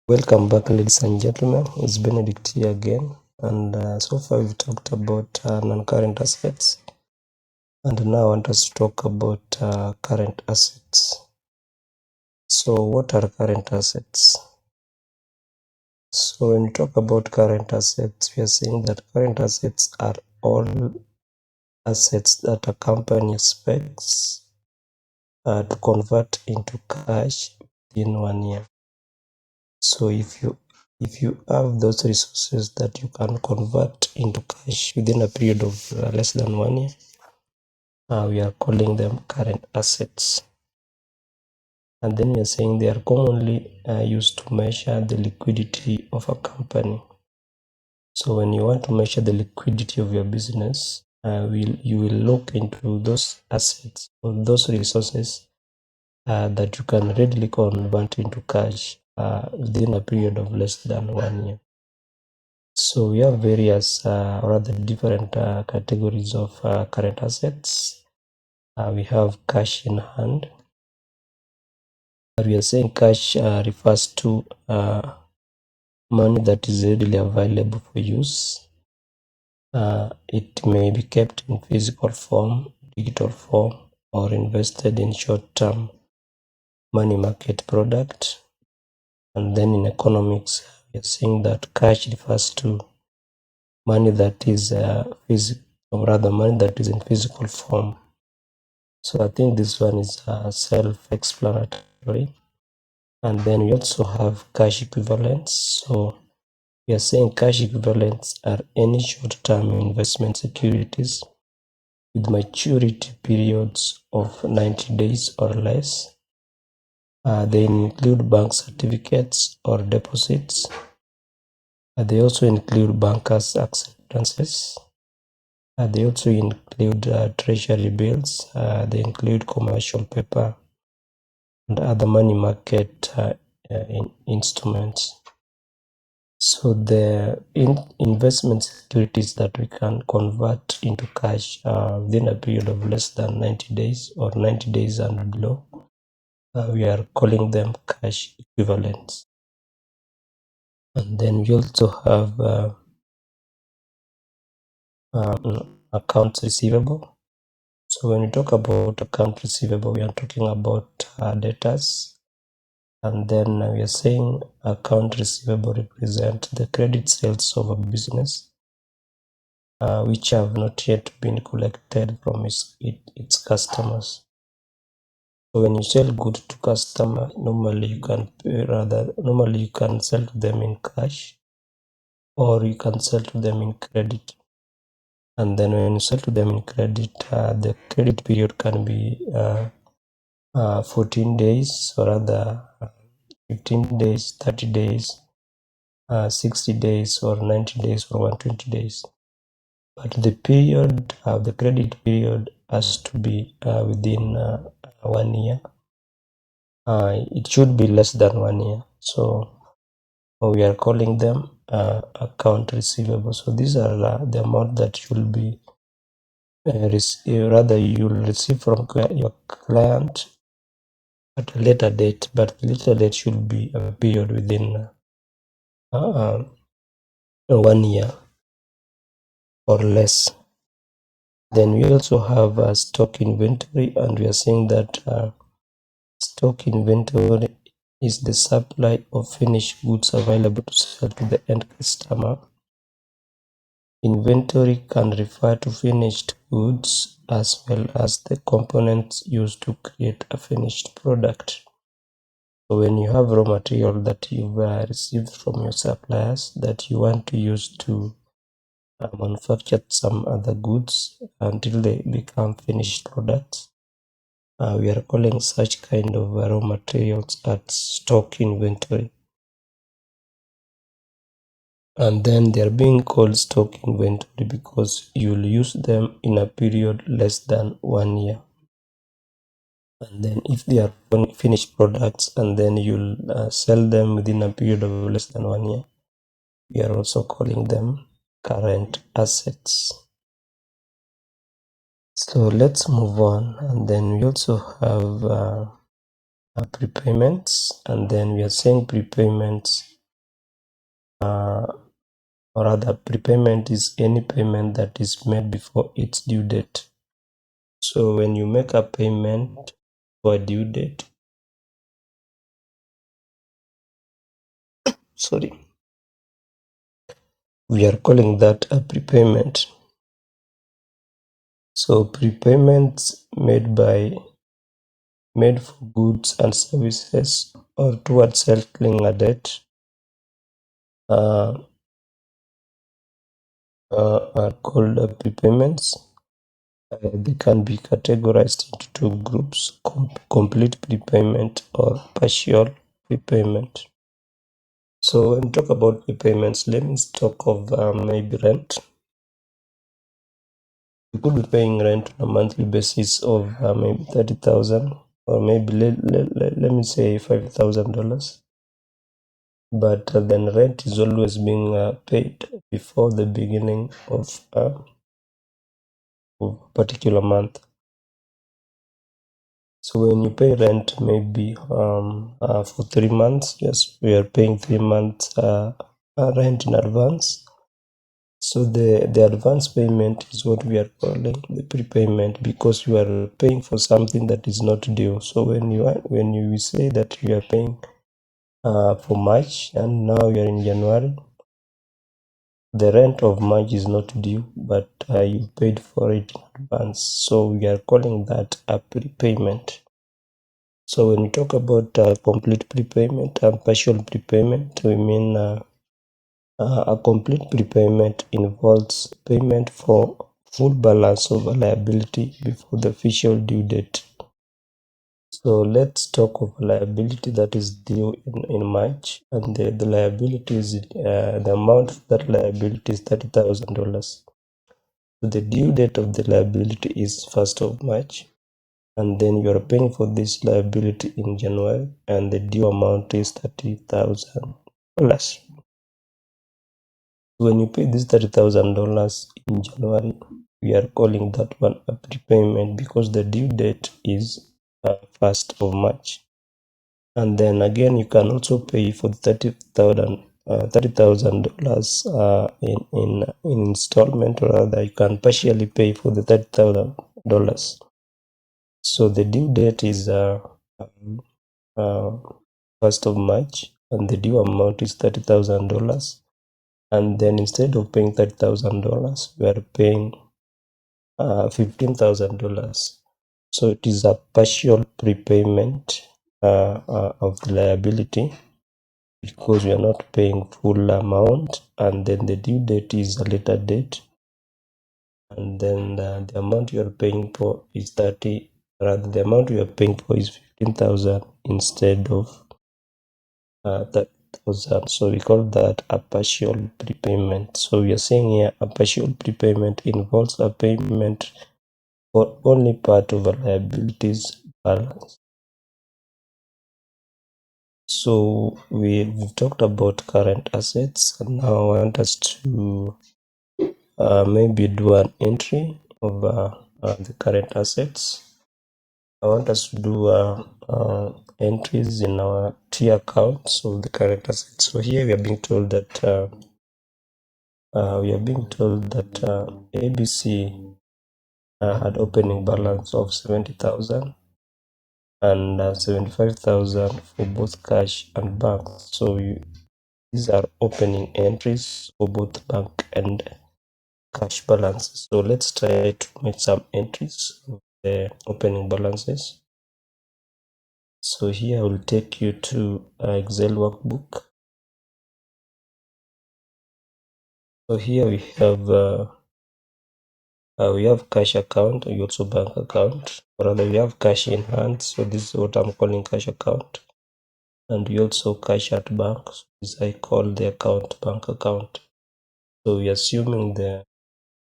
Welcome back, ladies and gentlemen. It's Benedict here again, and so far we've talked about non-current assets, and now I want us to talk about current assets. So what are current assets? So when we talk about current assets, we are saying that current assets are all assets that a company expects to convert into cash within 1 year. So if you have those resources that you can convert into cash within a period of less than 1 year, we are calling them current assets. And then we are saying they are commonly used to measure the liquidity of a company. So when you want to measure the liquidity of your business, you will look into those assets or those resources that you can readily convert into cash within a period of less than 1 year. So we have various rather different categories of current assets. We have cash in hand. We are saying cash refers to money that is readily available for use. It may be kept in physical form, digital form, or invested in short-term money market product. And then in economics, we are saying that cash refers to money that is money that is in physical form. So I think this one is self-explanatory. And then we also have cash equivalents. So we are saying cash equivalents are any short-term investment securities with maturity periods of 90 days or less. They include bank certificates or deposits. They also include bankers' acceptances. They also include treasury bills. They include commercial paper and other money market instruments. So the investment securities that we can convert into cash within a period of less than 90 days or 90 days and below, we are calling them cash equivalents. And then we also have accounts receivable. So when we talk about account receivable, we are talking about debtors. And then we are saying account receivable represent the credit sales of a business which have not yet been collected from its customers. So when you sell goods to customer, normally you can sell to them in cash, or you can sell to them in credit. And then when you sell to them in credit, the credit period can be 14 days, or rather 15 days, 30 days, 60 days, or 90 days, or 120 days. But the period, the credit period has to be within 1 year. It should be less than 1 year. So we are calling them account receivable. So these are the amount that should be you'll receive from your client at a later date, but the later date should be a period within 1 year or less. Then we also have stock inventory, and we are saying that stock inventory is the supply of finished goods available to sell to the end customer. Inventory can refer to finished goods as well as the components used to create a finished product. So when you have raw material that you've received from your suppliers that you want to use to manufacture some other goods until they become finished products, we are calling such kind of raw materials as stock inventory. And then they are being called stock inventory because you'll use them in a period less than 1 year. And then if they are finished products and then you'll sell them within a period of less than 1 year, we are also calling them current assets. So let's move on. And then we also have prepayments, and then we are saying prepayments or rather prepayment is any payment that is made before its due date. So when you make a payment for a due date, we are calling that a prepayment. So prepayments made for goods and services or towards settling a debt are called prepayments. They can be categorized into two groups: complete prepayment or partial prepayment. So when we talk about prepayments, let me talk of maybe rent. You could be paying rent on a monthly basis of maybe 30,000 or maybe let me say $5,000. But then rent is always being paid before the beginning of a particular month. So when you pay rent maybe for 3 months, yes, we are paying 3 months rent in advance. So the advance payment is what we are calling the prepayment, because you are paying for something that is not due. So when you say that you are paying for March and now you are in January, the rent of March is not due, but you paid for it in advance. So we are calling that a prepayment. So when we talk about complete prepayment and partial prepayment, we mean a complete prepayment involves payment for full balance of a liability before the official due date. So let's talk of liability that is due in March, and the liability is the amount of that liability is $30,000. So the due date of the liability is 1st of March, and then you are paying for this liability in January, and the due amount is $30,000. When you pay this $30,000 in January, we are calling that one a prepayment because the due date is 1st of March. And then again, you can also pay for the $30,000 in installment, or rather, you can partially pay for the $30,000. So the due date is 1st of March, and the due amount is $30,000. And then instead of paying $30,000, we are paying $15,000. So it is a partial prepayment of the liability, because we are not paying full amount, and then the due date is a later date, and then the amount you are paying for is the amount you are paying for is 15,000 instead of 30,000. So we call that a partial prepayment. So we are saying here a partial prepayment involves a payment for only part of a liabilities balance. So we've talked about current assets, and now I want us to maybe do an entry of the current assets. I want us to do entries in our T accounts of the current assets. So here we are being told that ABC had opening balance of 70,000 and 75,000 for both cash and bank. So these are opening entries for both bank and cash balances. So let's try to make some entries of the opening balances. So here I will take you to Excel workbook. So here we have cash account, we also bank account, or rather we have cash in hand. So this is what I'm calling cash account, and we also cash at bank. So this I call the account bank account. So we're assuming the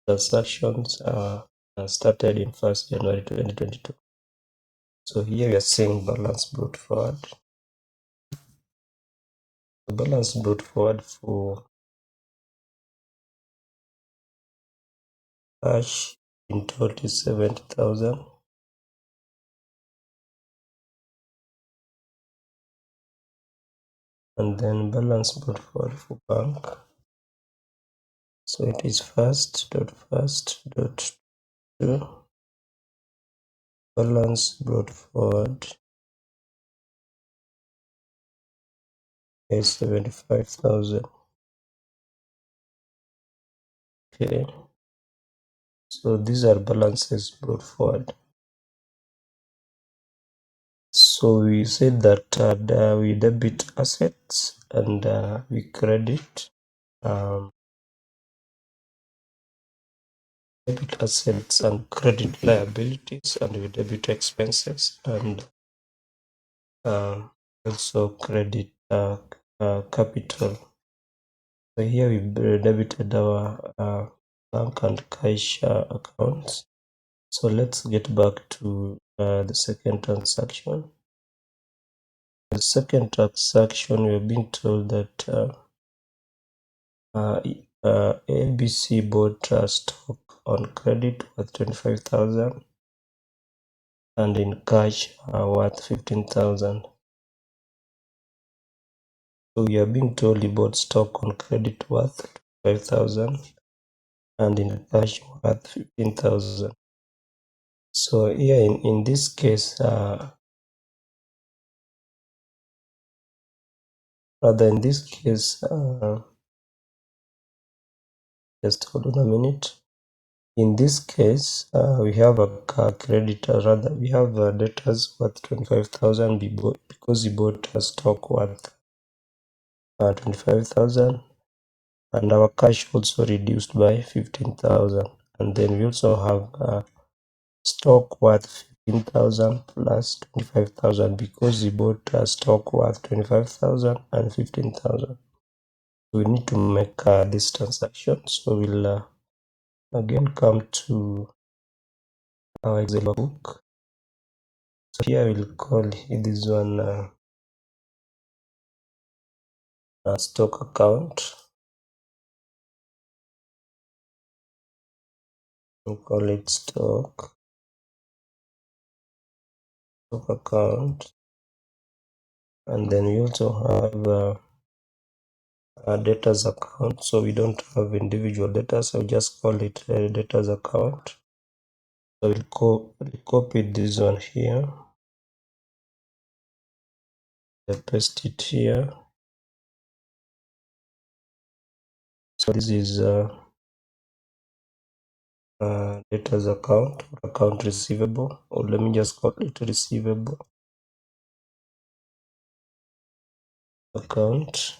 transactions started in 1st January 2022. So here we are seeing balance brought forward. The balance brought forward for cash in total is 70,000. and then balance brought forward for bank. So it is first dot to balance brought forward is 75,000. Okay, so these are balances brought forward. So we said that we debit assets and we credit debit assets and credit liabilities, and we debit expenses, and also credit capital. So here we debited our bank and cash accounts. So let's get back to the second transaction. The second transaction, we have been told that ABC bought stock on credit worth 25,000 and in cash worth 15,000. So we are being told he bought stock on credit worth 5,000 and in cash worth 15,000. So here in this case, just hold on a minute. In this case, we have a creditor, rather we have debtors worth 25,000 because he bought a stock worth 25,000, and our cash also reduced by 15,000, and then we also have stock worth 15,000 plus 25,000 because he bought a stock worth 25,000 and 15,000. We need to make this transaction, so we'll again come to our Excel book. So here we'll call this one stock account. We'll call it stock account, and then we also have a debtors account. So we don't have individual debtors, so just call it a debtors account. So we'll copy this one here, we'll paste it here. So this is debtors account, or account receivable, or let me just call it receivable account.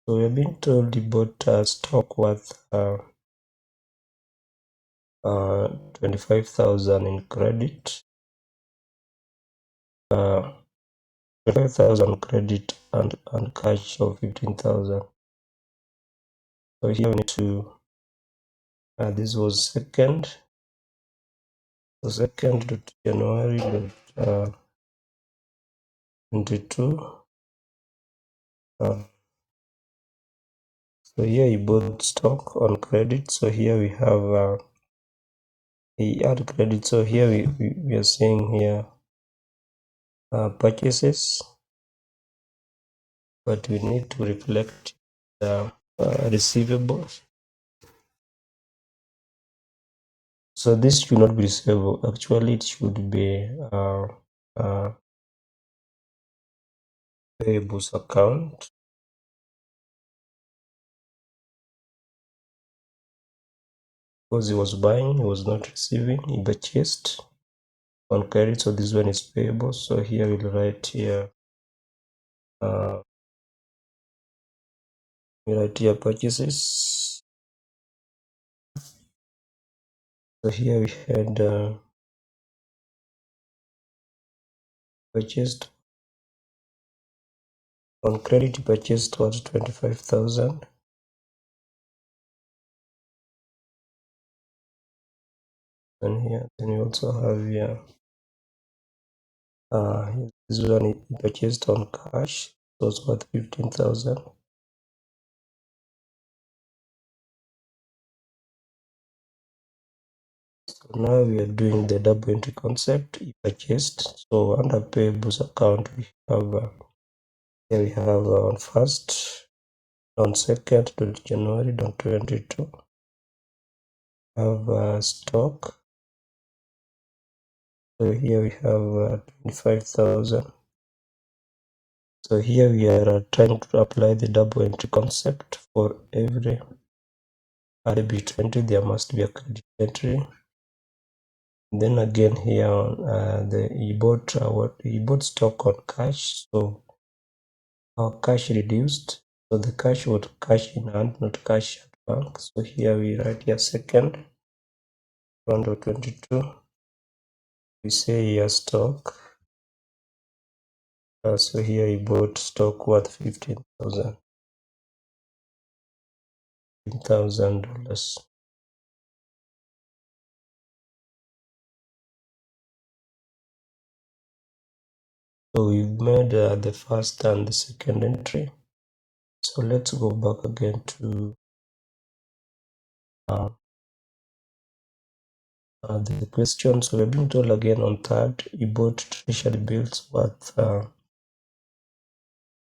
So we've been told he bought stock worth 25,000 in credit, 25,000 credit and cash of 15,000. So here we need to this was second, the 2nd of January 22. So here he bought stock on credit. So here we have he had credit. So here we are seeing here purchases, but we need to reflect the receivables. So this should not be receivable. Actually, it should be payables account. Because he was buying, he was not receiving, he purchased on credit, so this one is payable. So here we'll write here purchases. So here we had purchased on credit, purchased was 25,000, and here then we also have here this one he purchased on cash, so it's worth 15,000. So now we are doing the double entry concept. He purchased. So under payables account we have Here we have on 1st, on 2nd, 20 January 2022. Have stock. So here we have 25,000. So here we are trying to apply the double entry concept. For every debit entry, there must be a credit entry. Then again here on he bought stock on cash, so our cash reduced. So the cash was cash in hand, not cash at bank. So here we write here 2nd, 22. We say here stock. So here he bought stock worth $15,000. So we've made the first and the second entry. So let's go back again to the question. So we're being told again on 3rd, he bought treasury bills worth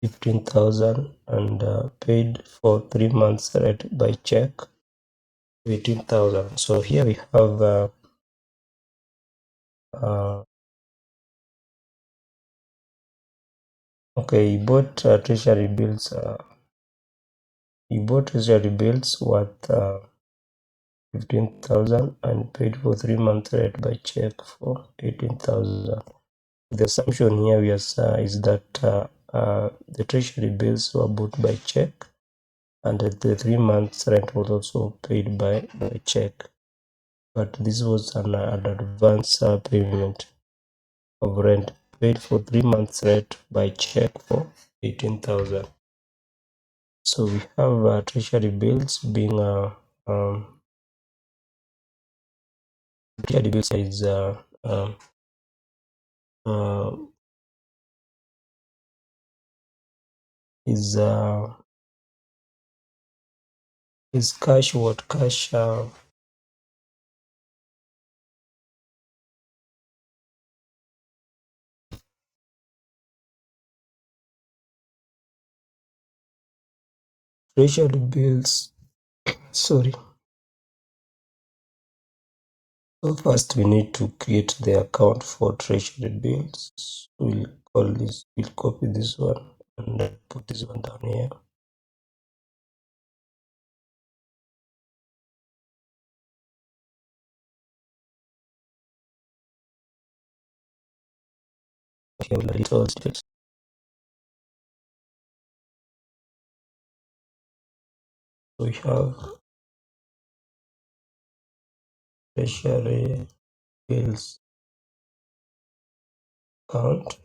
15,000 and paid for 3 months rent by check 18,000. So here we have okay, he bought treasury bills. He bought treasury bills worth 15,000 and paid for 3 months rent by check for 18,000. The assumption here is that the treasury bills were bought by check, and the 3 months rent was also paid by check. But this was an advance payment of rent, paid for 3 months rent by check for 18,000. So we have treasury bills being treasury bills is cash what cash treasury bills. Sorry. So first we need to create the account for treasury bills. We'll call this, we'll copy this one and then put this one down here. Here we'll edit all details. So we have treasury bills account.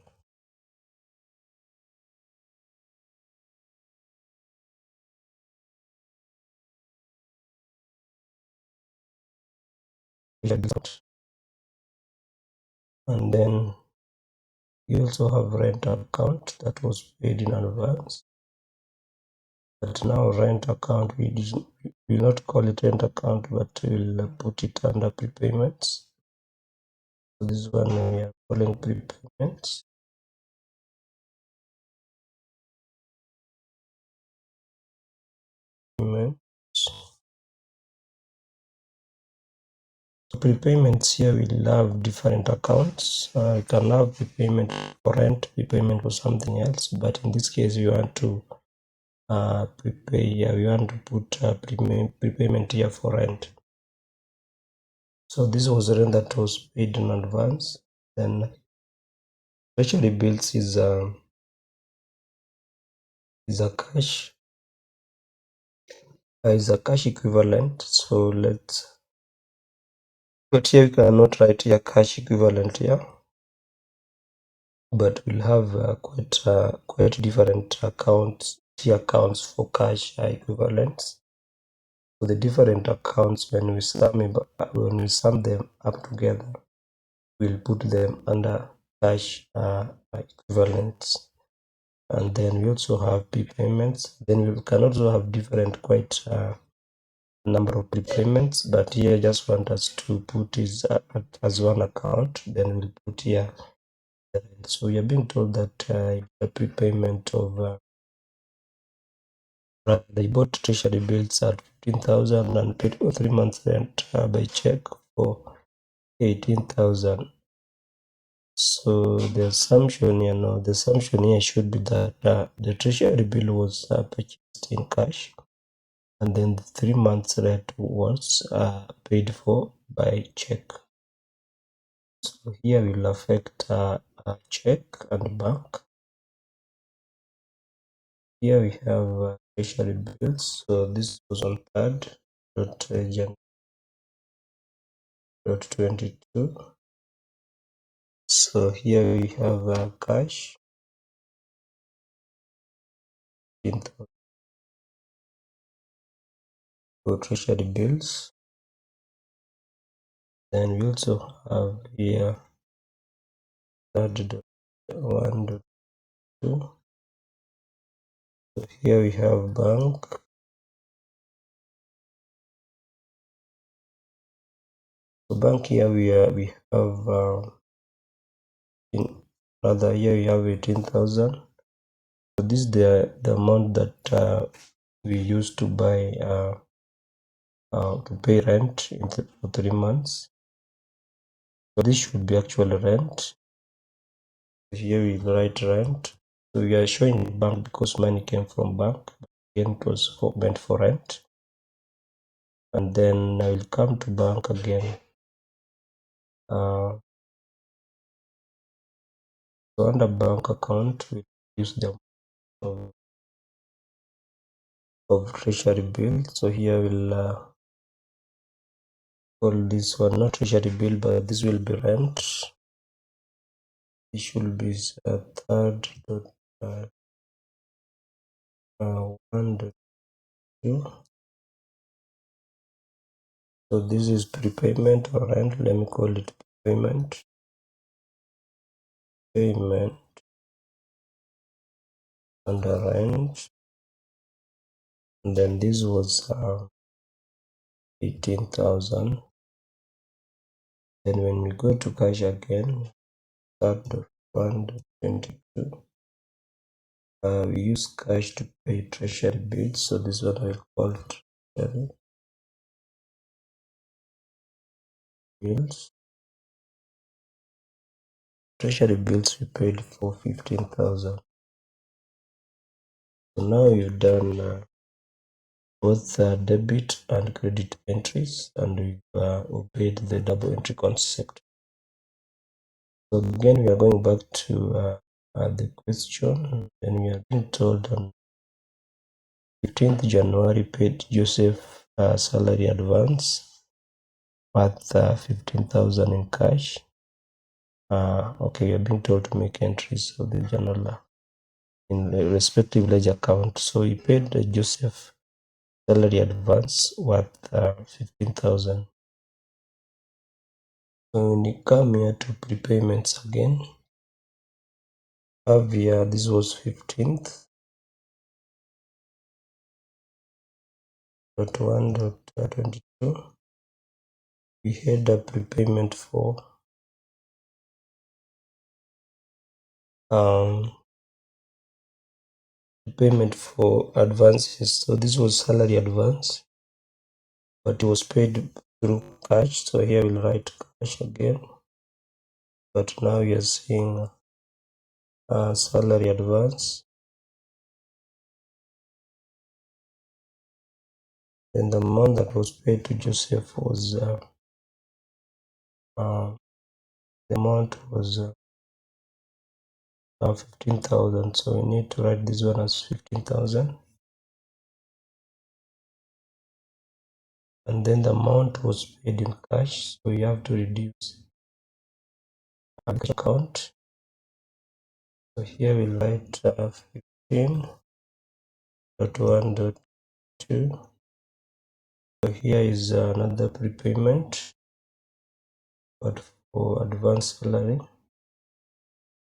And then we also have rent account that was paid in advance. But now rent account, we will not call it rent account, but we'll put it under prepayments. So this one we are calling prepayments. Prepayments here will have different accounts. You can have prepayment for rent, prepayment for something else, but in this case you want to prepay. We want to put prepayment here for rent. So this was rent that was paid in advance. Then treasury bills is a cash equivalent. So let's. But here we cannot write here cash equivalent here. But we'll have quite different key accounts for cash equivalents. So the different accounts, when we sum them up together, we'll put them under cash equivalents. And then we also have prepayments. Then we can also have different quite number of prepayments, but here I just want us to put it as one account. Then we'll put here So we are being told that the prepayment of they bought treasury bills at 15,000 and paid for 3 months rent by check for 18,000. So the assumption here should be that the treasury bill was purchased in cash, and then the 3 months rent was paid for by check. So here will affect check and bank. Here we have treasury bills. So this was on 3rd January 22. So here we have cash for treasury bills. Then we also have here 3.1.2. So here we have bank. So bank here we have here we have 18,000. So this is the amount that we used to buy to pay rent for 3 months. So this should be actual rent. Here we write rent. So we are showing bank because money came from bank. Again, it was meant for rent. And then I will come to bank again. So under bank account, we use the of treasury bill. So here we'll call this one not treasury bill, but this will be rent. It should be 3.1.2. So this is prepayment or rent. Let me call it payment. Payment under rent. And then this was 18,000. Then when we go to cash again, 3.1.22. We use cash to pay treasury bills. So this one I call treasury bills. Treasury bills we paid for 15,000. So now we've done both debit and credit entries, and we've obeyed the double entry concept. So again, we are going back to the question, and we are being told on 15th January paid Joseph salary advance worth 15,000 in cash. Okay, you're being told to make entries of the journal in the respective ledger account. So he paid Joseph salary advance worth 15,000. So when you come here to prepayments again, have here this was 15th.1.22. We had a prepayment for advances. So this was salary advance, but it was paid through cash. So here we'll write cash again, but now we are seeing salary advance, and the amount that was paid to Joseph was the amount was 15,000. So we need to write this one as 15,000, and then the amount was paid in cash. So we have to reduce the cash account. So here we write 15.1.2. So here is another prepayment, but for advance salary.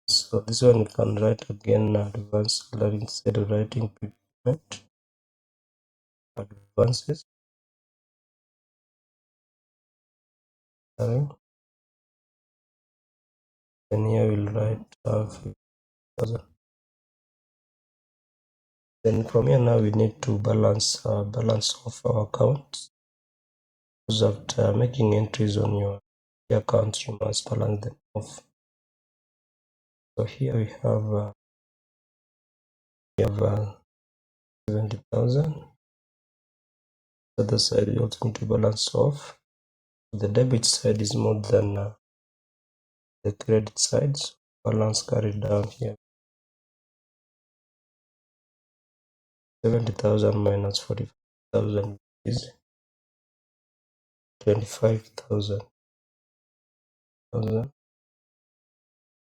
So this one you can write again advance salary instead of writing prepayment. Advances salary. Then here we'll write 50,000. Then from here now we need to balance off our accounts. Because after making entries on your accounts, you must balance them off. So here we have 70,000. The other side we also need to balance off. The debit side is more than the credit side, so balance carried down here. 70,000 minus 45,000 is 25,000.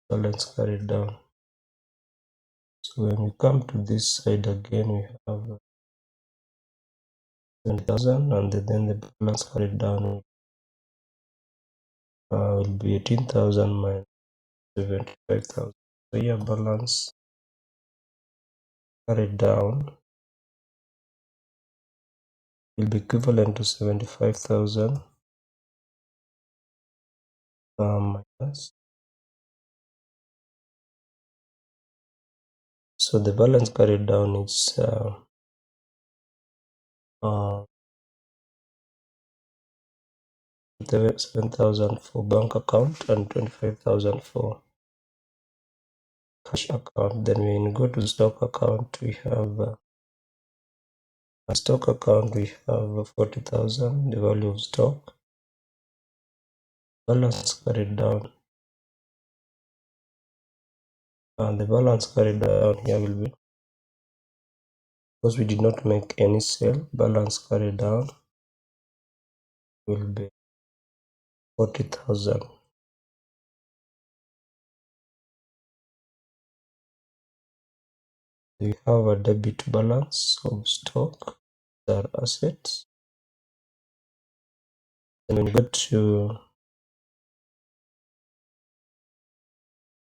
Balance carried down. So when we come to this side again, we have 20,000, and then the balance carried down will be 18,000 minus 75,000. So here balance carried down will be equivalent to 75,000 minus. So the balance carried down is 7,000 for bank account and 25,000 for cash account. Then when we go to stock account, we have a stock account, we have 40,000, the value of stock. Balance carried down, and the balance carried down here will be, because we did not make any sale, balance carried down will be 40,000. We have a debit balance of stock, our assets. And when we go to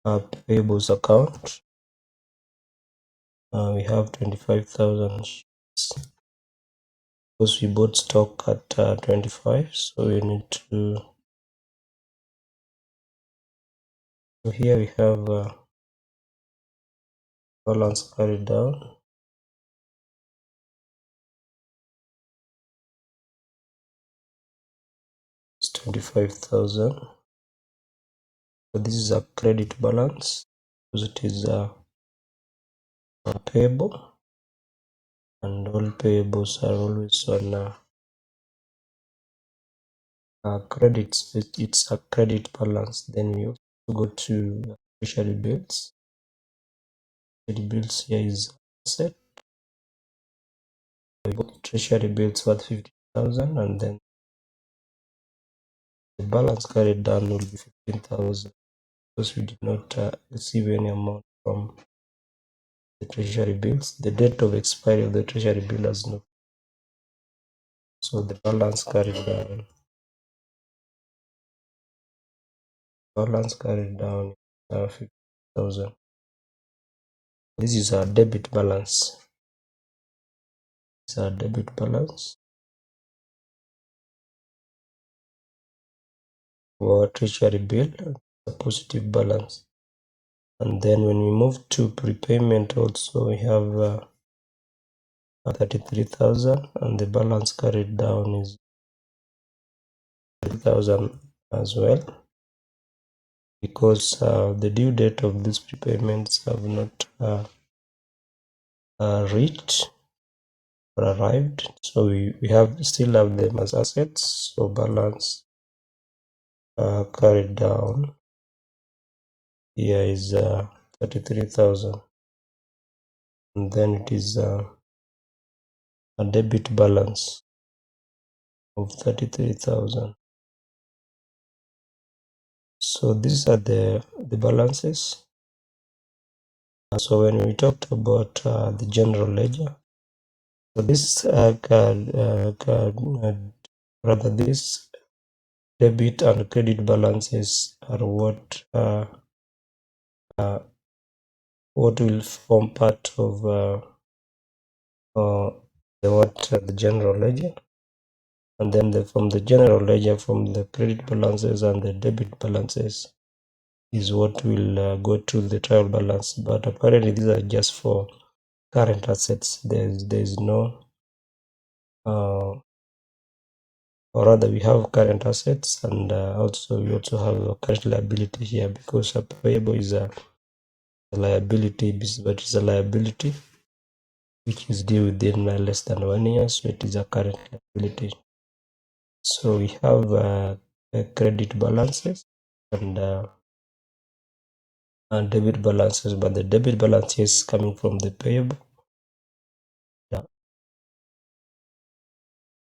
our payables account, we have 25,000 because we bought stock at 25, so we need to. So here we have balance carried down. It's 25,000. So this is a credit balance because it is a payable, and all payables are always on credits. It's a credit balance. Then we also go to treasury bills. Treasury bills here is asset. We bought treasury bills worth 50,000, and then the balance carried down will be 15,000 because we did not receive any amount from the treasury bills. The date of expiry of the treasury bill has not. So the balance carried down. Balance carried down 50,000. This is our debit balance. This is our debit balance for our treasury bill, a positive balance. And then when we move to prepayment, also we have 33,000, and the balance carried down is 30,000 as well, because the due date of these prepayments have not reached or arrived, so we still have them as assets. So balance carried down here is 33,000, and then it is a debit balance of 33,000. So these are the balances. So when we talked about the general ledger, so this this debit and credit balances are what will form part of the general ledger, and then from the general ledger, from the credit balances and the debit balances, is what will go to the trial balance, but apparently these are just for current assets. There's no or rather we have current assets, and also we also have a current liability here, because a payable is a liability, but it's a liability which is due within less than 1 year, so it is a current liability. So we have credit balances and debit balances, but the debit balance is coming from the payable.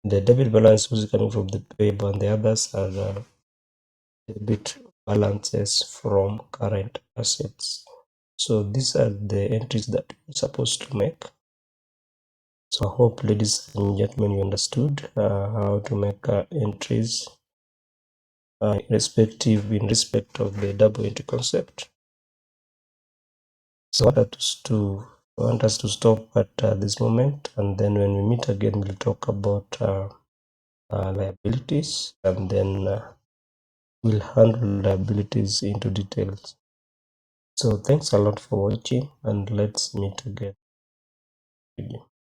The debit balance is coming from the payable, and the others are debit balances from current assets. So these are the entries that we're supposed to make. So I hope, ladies and gentlemen, you understood how to make entries in respect of the double entry concept. So I want us to stop at this moment, and then when we meet again, we'll talk about liabilities, and then we'll handle liabilities into details. So thanks a lot for watching, and let's meet again.